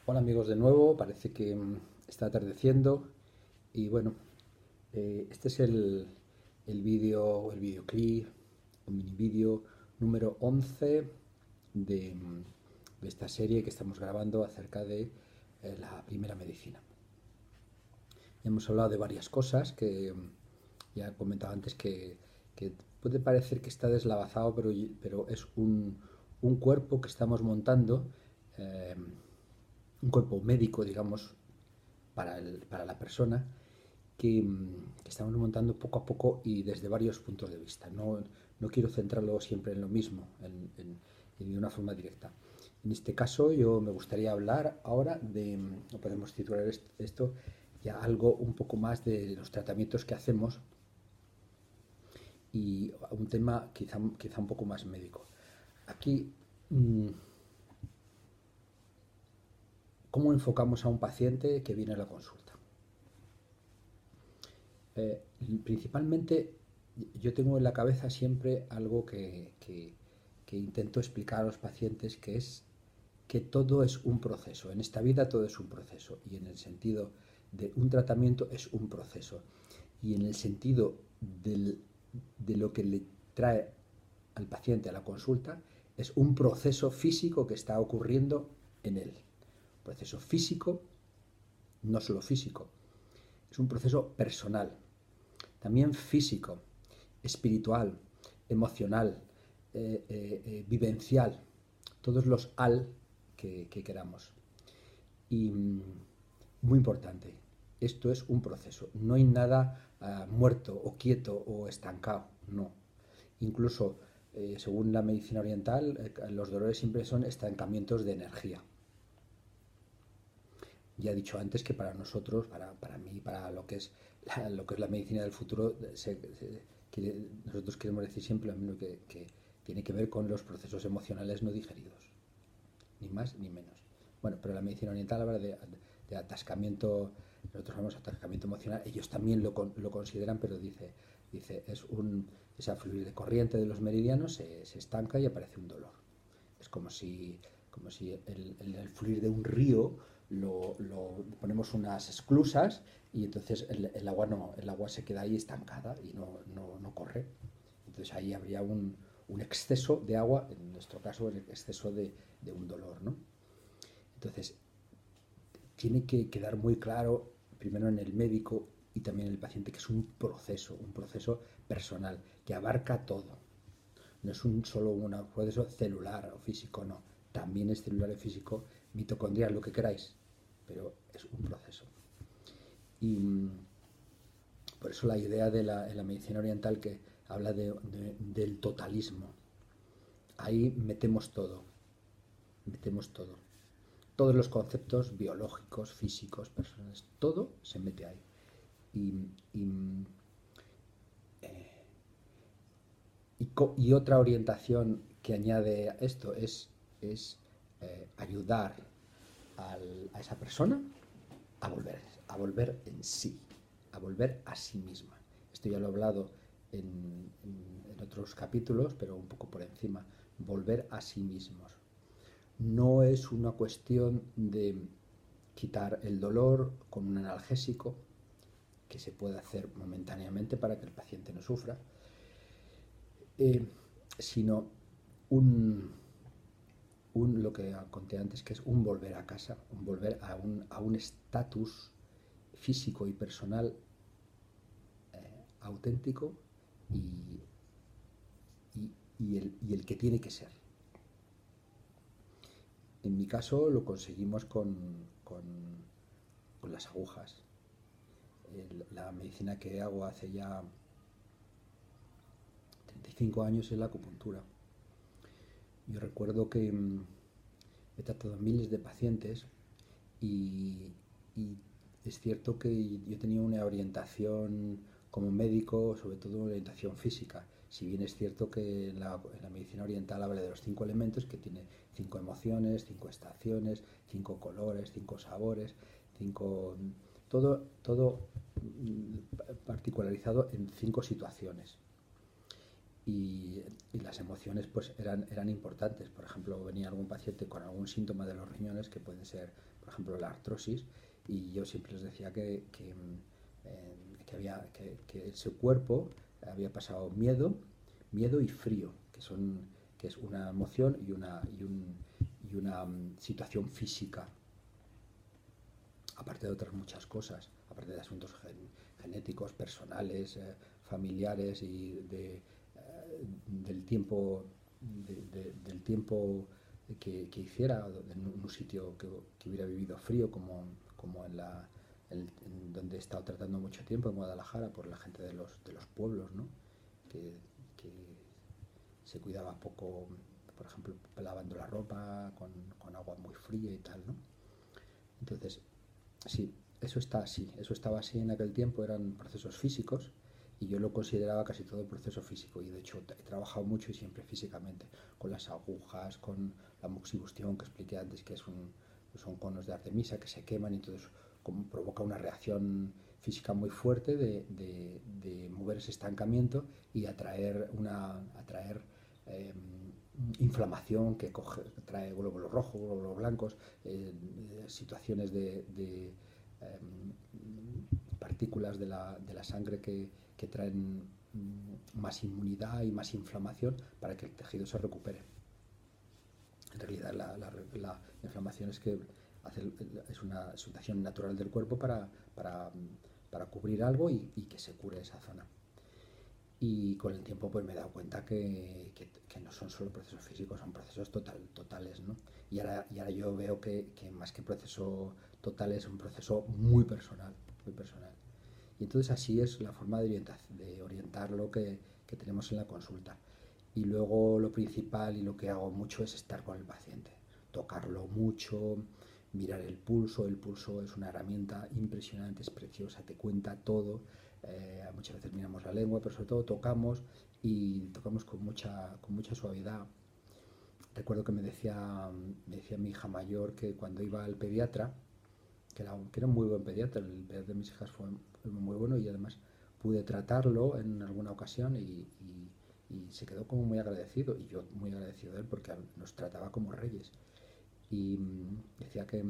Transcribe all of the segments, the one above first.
Hola amigos de nuevo, parece que está atardeciendo y bueno, este es el vídeo, el videoclip, un mini vídeo número 11 de esta serie que estamos grabando acerca de la primera medicina. Hemos hablado de varias cosas que ya he comentado antes que puede parecer que está deslavazado, pero es un cuerpo que estamos montando, eh, un cuerpo médico, digamos, para la persona que estamos montando poco a poco y desde varios puntos de vista. No quiero centrarlo siempre en lo mismo, en de una forma directa. En este caso, yo me gustaría hablar ahora de, o podemos titular esto, ya algo un poco más de los tratamientos que hacemos y un tema quizá un poco más médico. Aquí, ¿cómo enfocamos a un paciente que viene a la consulta? Eh, Principalmente yo tengo en la cabeza siempre algo que intento explicar a los pacientes, que es que todo es un proceso. En esta vida todo es un proceso y en el sentido de un tratamiento es un proceso. Y en el sentido de lo que le trae al paciente a la consulta es un proceso físico que está ocurriendo en él. Proceso físico, no solo físico, es un proceso personal, también físico, espiritual, emocional, vivencial, todos los al que queramos. Y muy importante, esto es un proceso, no hay nada muerto o quieto o estancado, no. Incluso, según la medicina oriental, los dolores siempre son estancamientos de energía. Ya he dicho antes que para nosotros, para mí, para lo que es la medicina del futuro, nosotros queremos decir siempre lo mismo que tiene que ver con los procesos emocionales no digeridos, ni más ni menos. Bueno, pero la medicina oriental habla de atascamiento, nosotros hablamos de atascamiento emocional, ellos también lo consideran, pero dice esa fluir de corriente de los meridianos se estanca y aparece un dolor. Es como si el fluir de un río ponemos unas esclusas y entonces el agua no, el agua se queda ahí estancada y no corre. Entonces ahí habría un exceso de agua, en nuestro caso el exceso de un dolor, ¿no? Entonces tiene que quedar muy claro, primero en el médico y también en el paciente, que es un proceso personal, que abarca todo. No es solo un proceso celular o físico, no. También es celular y físico, mitocondrial, lo que queráis, pero es un proceso. Y por eso la idea en la medicina oriental que habla del totalismo. Ahí metemos todo. Todos los conceptos biológicos, físicos, personales, todo se mete ahí. Y, y, y otra orientación que añade a esto es ayudar a esa persona a volver en sí, a volver a sí misma. Esto ya lo he hablado en otros capítulos, pero un poco por encima. Volver a sí mismos. No es una cuestión de quitar el dolor con un analgésico, que se puede hacer momentáneamente para que el paciente no sufra, eh, sino un, lo que conté antes, que es un volver a casa, un volver a un estatus físico y personal auténtico y, y el que tiene que ser. En mi caso lo conseguimos con las agujas. La medicina que hago hace ya 35 años es la acupuntura. Yo recuerdo que he tratado a miles de pacientes y, y es cierto que yo tenía una orientación como médico, sobre todo una orientación física. Si bien es cierto que en la medicina oriental habla de los 5 elementos, que tiene 5 emociones, 5 estaciones, 5 colores, 5 sabores, cinco, todo particularizado en 5 situaciones. y las emociones pues eran importantes. Por ejemplo, venía algún paciente con algún síntoma de los riñones, que puede ser, por ejemplo, la artrosis, y yo siempre les decía que su cuerpo había pasado miedo y frío, que es una emoción y una situación física, aparte de otras muchas cosas, aparte de asuntos genéticos, personales, familiares y del tiempo del tiempo que hiciera en un sitio que hubiera vivido frío, como en donde he estado tratando mucho tiempo, en Guadalajara, por la gente de los pueblos, ¿no? Que se cuidaba poco, por ejemplo, lavando la ropa con agua muy fría y tal, ¿no? Entonces, sí, eso estaba así en aquel tiempo, eran procesos físicos, y yo lo consideraba casi todo proceso físico, y de hecho he trabajado mucho y siempre físicamente, con las agujas, con la moxibustión que expliqué antes, son conos de Artemisa que se queman, y entonces como provoca una reacción física muy fuerte de mover ese estancamiento y atraer eh, inflamación que trae glóbulos rojos, glóbulos blancos, situaciones de partículas de la sangre que traen más inmunidad y más inflamación para que el tejido se recupere. En realidad la inflamación es una situación natural del cuerpo para cubrir algo y que se cure esa zona. Y con el tiempo pues me he dado cuenta que no son solo procesos físicos, son procesos totales, ¿no? Y ahora yo veo que más que proceso total es un proceso muy personal, muy personal. Y entonces así es la forma de orientar lo que tenemos en la consulta. Y luego lo principal y lo que hago mucho es estar con el paciente, tocarlo mucho, mirar el pulso. El pulso es una herramienta impresionante, es preciosa, te cuenta todo. Muchas veces miramos la lengua, pero sobre todo tocamos, y tocamos con mucha suavidad. Recuerdo que me decía mi hija mayor que cuando iba al pediatra, que era un muy buen pediatra, el pediatra de mis hijas fue muy bueno, y además pude tratarlo en alguna ocasión, y se quedó como muy agradecido, y yo muy agradecido de él porque nos trataba como reyes. Y decía que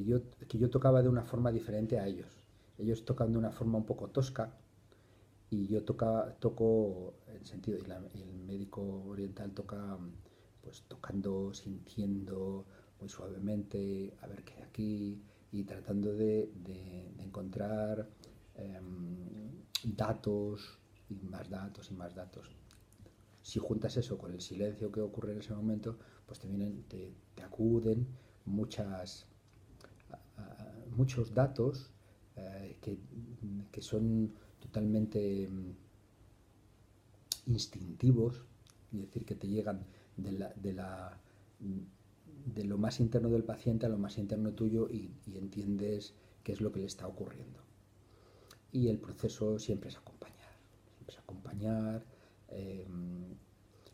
yo tocaba de una forma diferente a ellos. Ellos tocan de una forma un poco tosca, y yo toco en sentido, y el médico oriental toca pues tocando, sintiendo muy suavemente, a ver qué hay aquí, y tratando de encontrar datos y más datos y más datos. Si juntas eso con el silencio que ocurre en ese momento, pues te acuden muchas, muchos datos que son totalmente instintivos, es decir, que te llegan de lo más interno del paciente a lo más interno tuyo, y entiendes qué es lo que le está ocurriendo. Y el proceso siempre es acompañar, siempre es acompañar. Eh,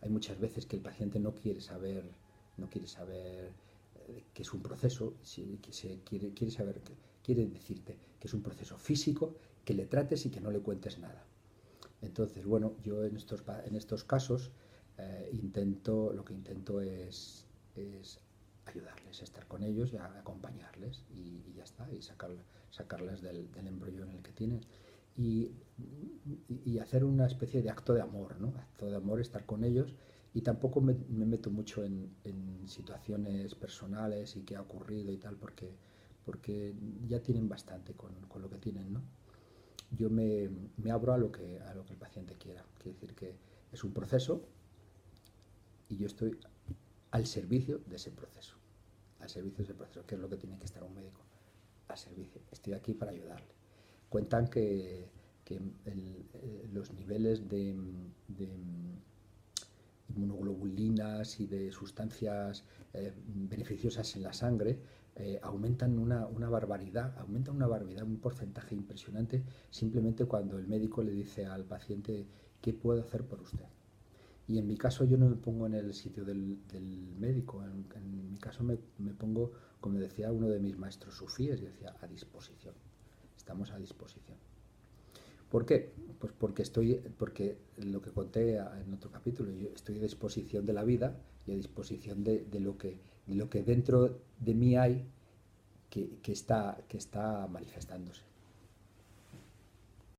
Hay muchas veces que el paciente no quiere saber que es un proceso, quiere decirte que es un proceso físico, que le trates y que no le cuentes nada. Entonces, bueno, yo en estos casos lo que intento es ayudarles, estar con ellos y acompañarles, y ya está, y sacarles del embrollo en el que tienen. Y, y hacer una especie de acto de amor, ¿no? Acto de amor, estar con ellos, y tampoco me meto mucho en situaciones personales y qué ha ocurrido y tal, porque ya tienen bastante con lo que tienen, ¿no? Yo me abro a lo que el paciente quiera. Quiere decir que es un proceso, y yo estoy al servicio de ese proceso. Al servicio de ese proceso, que es lo que tiene que estar un médico. Al servicio. Estoy aquí para ayudarle. Cuentan que los niveles de inmunoglobulinas y de sustancias beneficiosas en la sangre aumentan una barbaridad, un porcentaje impresionante, simplemente cuando el médico le dice al paciente: ¿qué puedo hacer por usted? Y en mi caso yo no me pongo en el sitio del médico, en mi caso me pongo, como decía uno de mis maestros sufíes, y decía: a disposición, estamos a disposición. ¿Por qué? Pues porque lo que conté en otro capítulo, yo estoy a disposición de la vida y a disposición de lo que dentro de mí hay que está manifestándose.